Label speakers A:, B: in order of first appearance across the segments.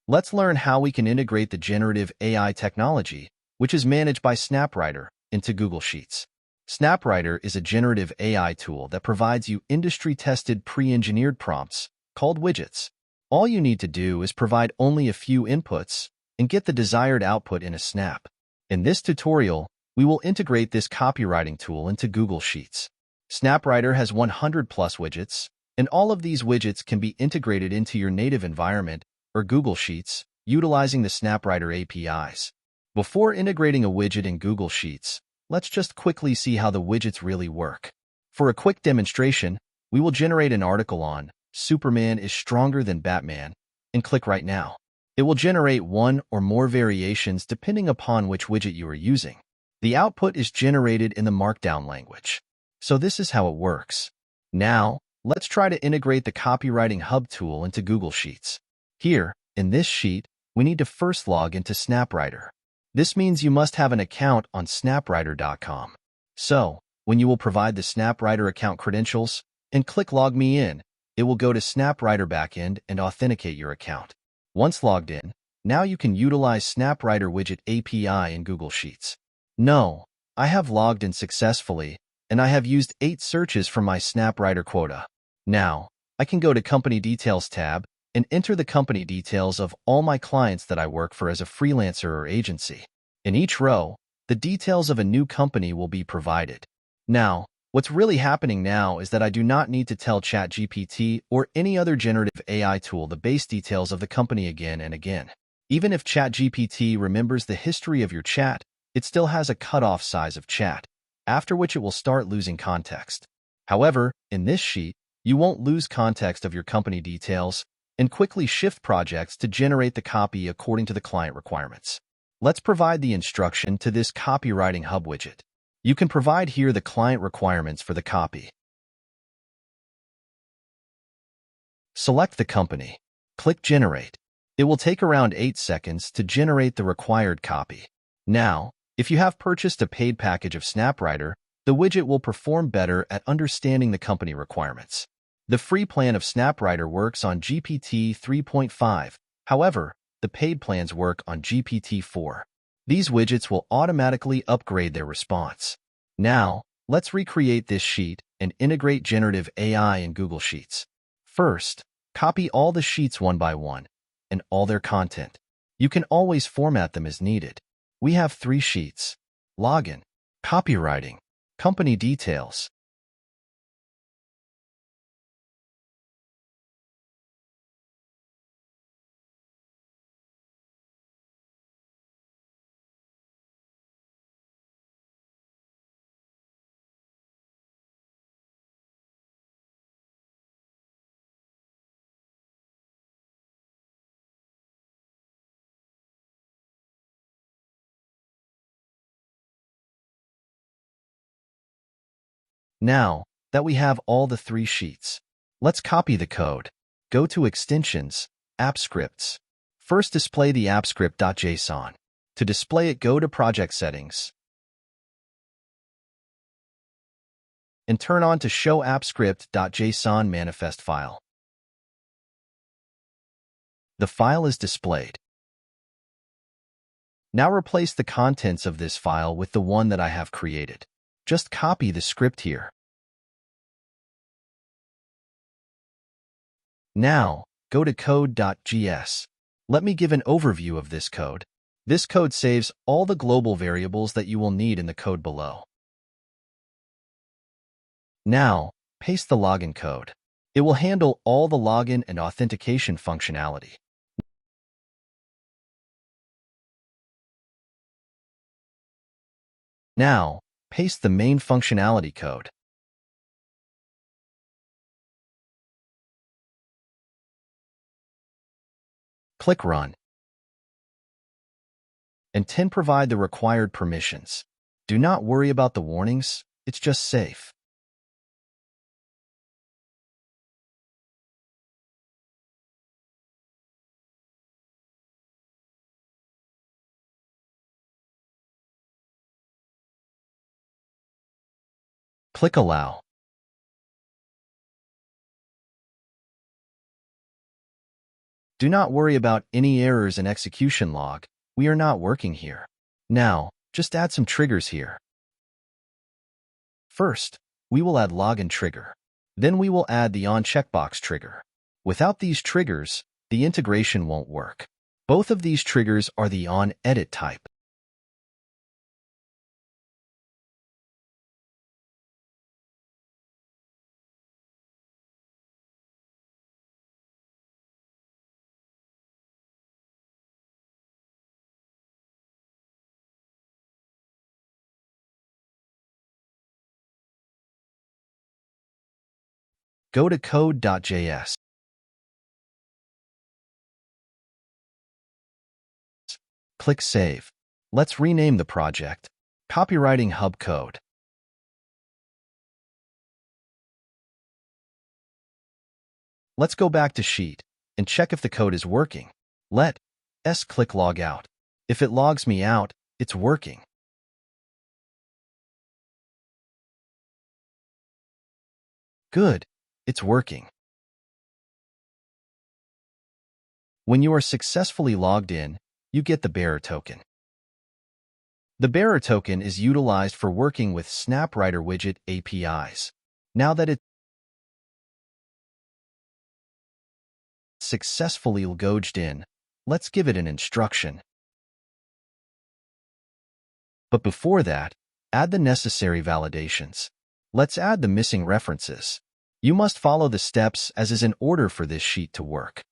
A: Let's learn how we can integrate the generative AI technology, which is managed by SnapRytr, into Google Sheets. SnapRytr is a generative AI tool that provides you industry-tested pre-engineered prompts called widgets. All you need to do is provide only a few inputs and get the desired output in a snap. In this tutorial, we will integrate this copywriting tool into Google Sheets. SnapRytr has 100 plus widgets, and all of these widgets can be integrated into your native environment or Google Sheets utilizing the SnapRytr APIs. Before integrating a widget in Google Sheets, let's just quickly see how the widgets really work. For a quick demonstration, we will generate an article on Superman is stronger than Batman and click Right Now. It will generate one or more variations depending upon which widget you are using. The output is generated in the Markdown language. So this is how it works. Now, let's try to integrate the Copywriting Hub tool into Google Sheets. Here, in this sheet, we need to first log into SnapRytr. This means you must have an account on SnapRytr.com. So, when you will provide the SnapRytr account credentials and click Log Me In, it will go to SnapRytr backend and authenticate your account. Once logged in, now you can utilize SnapRytr widget API in Google Sheets. No, I have logged in successfully, and I have used 8 searches from my SnapRytr quota. Now, I can go to Company Details tab and enter the company details of all my clients that I work for as a freelancer or agency. In each row, the details of a new company will be provided. Now, what's really happening now is that I do not need to tell ChatGPT or any other generative AI tool the base details of the company again and again. Even if ChatGPT remembers the history of your chat, it still has a cutoff size of chat, after which it will start losing context. However, in this sheet, you won't lose context of your company details and quickly shift projects to generate the copy according to the client requirements. Let's provide the instruction to this Copywriting Hub widget. You can provide here the client requirements for the copy. Select the company. Click Generate. It will take around 8 seconds to generate the required copy. Now, if you have purchased a paid package of SnapRytr, the widget will perform better at understanding the company requirements. The free plan of SnapRytr works on GPT 3.5. However, the paid plans work on GPT 4. These widgets will automatically upgrade their response. Now, let's recreate this sheet and integrate generative AI in Google Sheets. First, copy all the sheets one by one and all their content. You can always format them as needed. We have 3 sheets: Login, Copywriting, Company Details. Now that we have all the 3 sheets, let's copy the code. Go to Extensions, App Scripts. First, display the appscript.json. To display it, go to Project Settings and turn on to Show appscript.json manifest file. The file is displayed. Now replace the contents of this file with the one that I have created. Just copy the script here. Now, go to code.js. Let me give an overview of this code. This code saves all the global variables that you will need in the code below. Now, paste the login code. It will handle all the login and authentication functionality. Now, paste the main functionality code. Click Run. And 10 provide the required permissions. Do not worry about the warnings, it's just safe. Click Allow. Do not worry about any errors in execution log. We are not working here. Now, just add some triggers here. First, we will add login trigger. Then we will add the on checkbox trigger. Without these triggers, the integration won't work. Both of these triggers are the on edit type. Go to code.js. Click Save. Let's rename the project Copywriting Hub Code. Let's go back to Sheet and check if the code is working. Let's click Log Out. If it logs me out, it's working. Good, it's working. When you are successfully logged in, you get the bearer token. The bearer token is utilized for working with SnapRytr widget APIs. Now that it's successfully logged in, let's give it an instruction. But before that, add the necessary validations. Let's add the missing references. You must follow the steps as is in order for this sheet to work.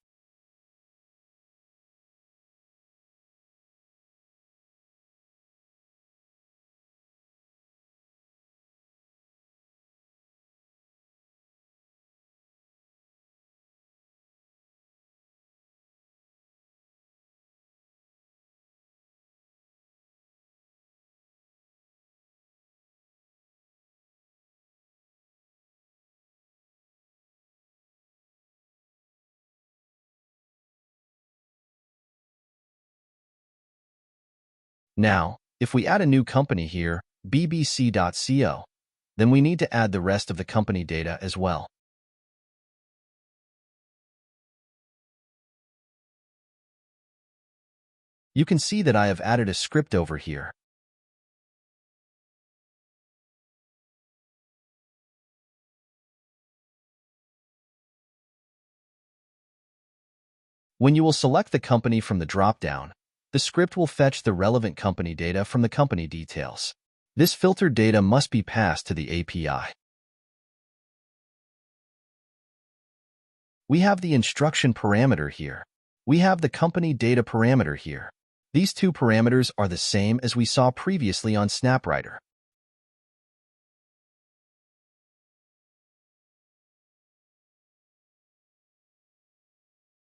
A: Now, if we add a new company here, bbc.co, then we need to add the rest of the company data as well. You can see that I have added a script over here. When you will select the company from the drop-down, the script will fetch the relevant company data from the company details. This filtered data must be passed to the API. We have the instruction parameter here. We have the company data parameter here. These two parameters are the same as we saw previously on SnapRytr.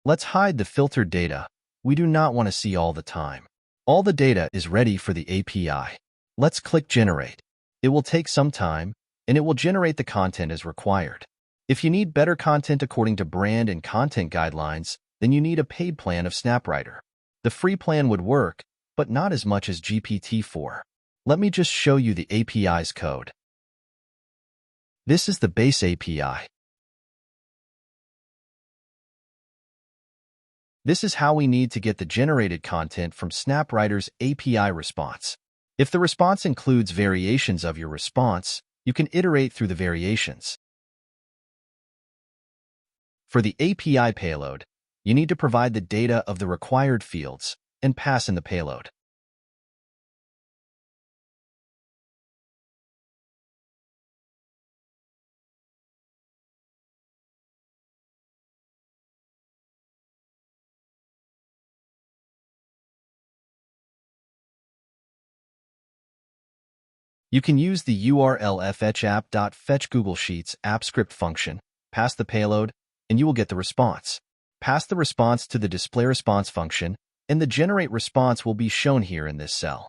A: Let's hide the filtered data. We do not want to see all the time. All the data is ready for the API. Let's click Generate. It will take some time, and it will generate the content as required. If you need better content according to brand and content guidelines, then you need a paid plan of SnapRytr. The free plan would work, but not as much as GPT-4. Let me just show you the API's code. This is the base API. This is how we need to get the generated content from SnapRytr's API response. If the response includes variations of your response, you can iterate through the variations. For the API payload, you need to provide the data of the required fields and pass in the payload. You can use the URL fetchapp.fetch Google Sheets app script function, pass the payload, and you will get the response. Pass the response to the display response function, and the generate response will be shown here in this cell.